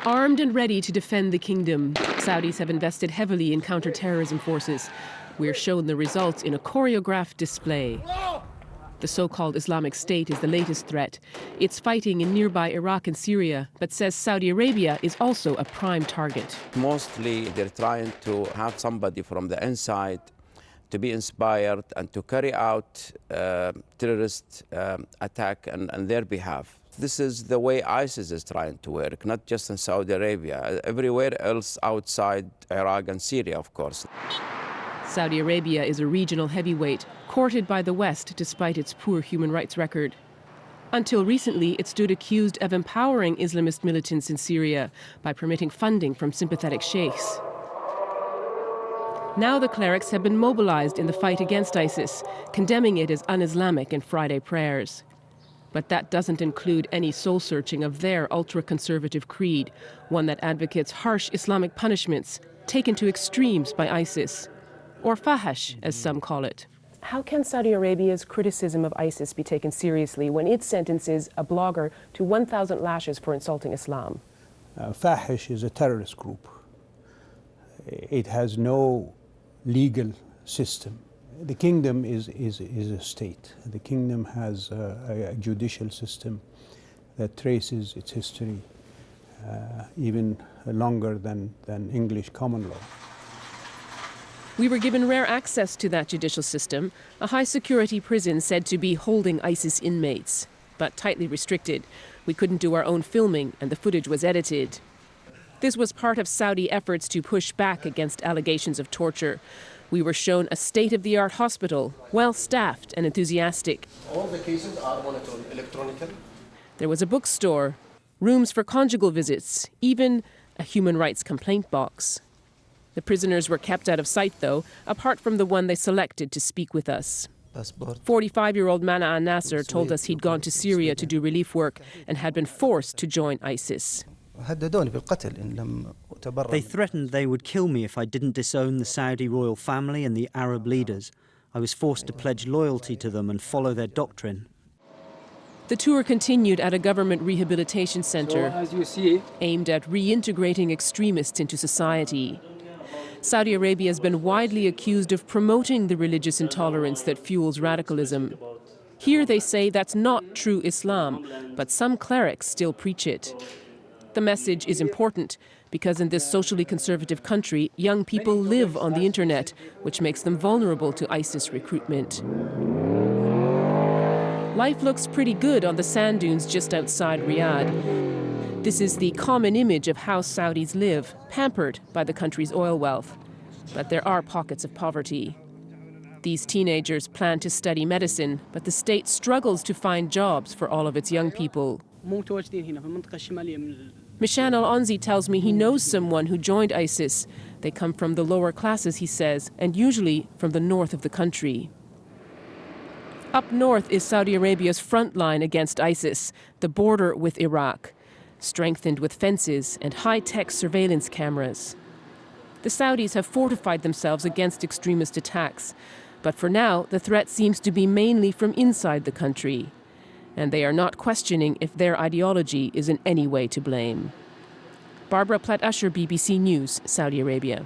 Armed and ready to defend the kingdom, Saudis have invested heavily in counter-terrorism forces. We're shown the results in a choreographed display. The so-called Islamic State is the latest threat. It's fighting in nearby Iraq and Syria, but says Saudi Arabia is also a prime target. Mostly they're trying to have somebody from the inside to be inspired and to carry out terrorist attack on their behalf. This is the way ISIS is trying to work, not just in Saudi Arabia, everywhere else outside Iraq and Syria, of course. Saudi Arabia is a regional heavyweight, courted by the West despite its poor human rights record. Until recently, it stood accused of empowering Islamist militants in Syria by permitting funding from sympathetic sheikhs. Now the clerics have been mobilized in the fight against ISIS, condemning it as un-Islamic in Friday prayers. But that doesn't include any soul-searching of their ultra-conservative creed, one that advocates harsh Islamic punishments taken to extremes by ISIS, or fahash, as some call it. How can Saudi Arabia's criticism of ISIS be taken seriously when it sentences a blogger to 1,000 lashes for insulting Islam? Fahash is a terrorist group. It has no legal system. The kingdom is a state. The kingdom has a judicial system that traces its history even longer than English common law. We were given rare access to that judicial system, a high-security prison said to be holding ISIS inmates, but tightly restricted. We couldn't do our own filming, and the footage was edited. This was part of Saudi efforts to push back against allegations of torture. We were shown a state-of-the-art hospital, well-staffed and enthusiastic. All the cases are monitored electronically. There was a bookstore, rooms for conjugal visits, even a human rights complaint box. The prisoners were kept out of sight, though, apart from the one they selected to speak with us. 45-year-old Mana Nasser told us he'd gone to Syria to do relief work and had been forced to join ISIS. They threatened they would kill me if I didn't disown the Saudi royal family and the Arab leaders. I was forced to pledge loyalty to them and follow their doctrine. The tour continued at a government rehabilitation center aimed at reintegrating extremists into society. Saudi Arabia has been widely accused of promoting the religious intolerance that fuels radicalism. Here they say that's not true Islam, but some clerics still preach it. The message is important because in this socially conservative country, young people live on the internet, which makes them vulnerable to ISIS recruitment. Life looks pretty good on the sand dunes just outside Riyadh. This is the common image of how Saudis live, pampered by the country's oil wealth. But there are pockets of poverty. These teenagers plan to study medicine, but the state struggles to find jobs for all of its young people. Mishan Al-Onzi tells me he knows someone who joined ISIS. They come from the lower classes, he says, and usually from the north of the country. Up north is Saudi Arabia's front line against ISIS, the border with Iraq, strengthened with fences and high-tech surveillance cameras. The Saudis have fortified themselves against extremist attacks, but for now the threat seems to be mainly from inside the country, and they are not questioning if their ideology is in any way to blame. Barbara Plett Usher, BBC News, Saudi Arabia.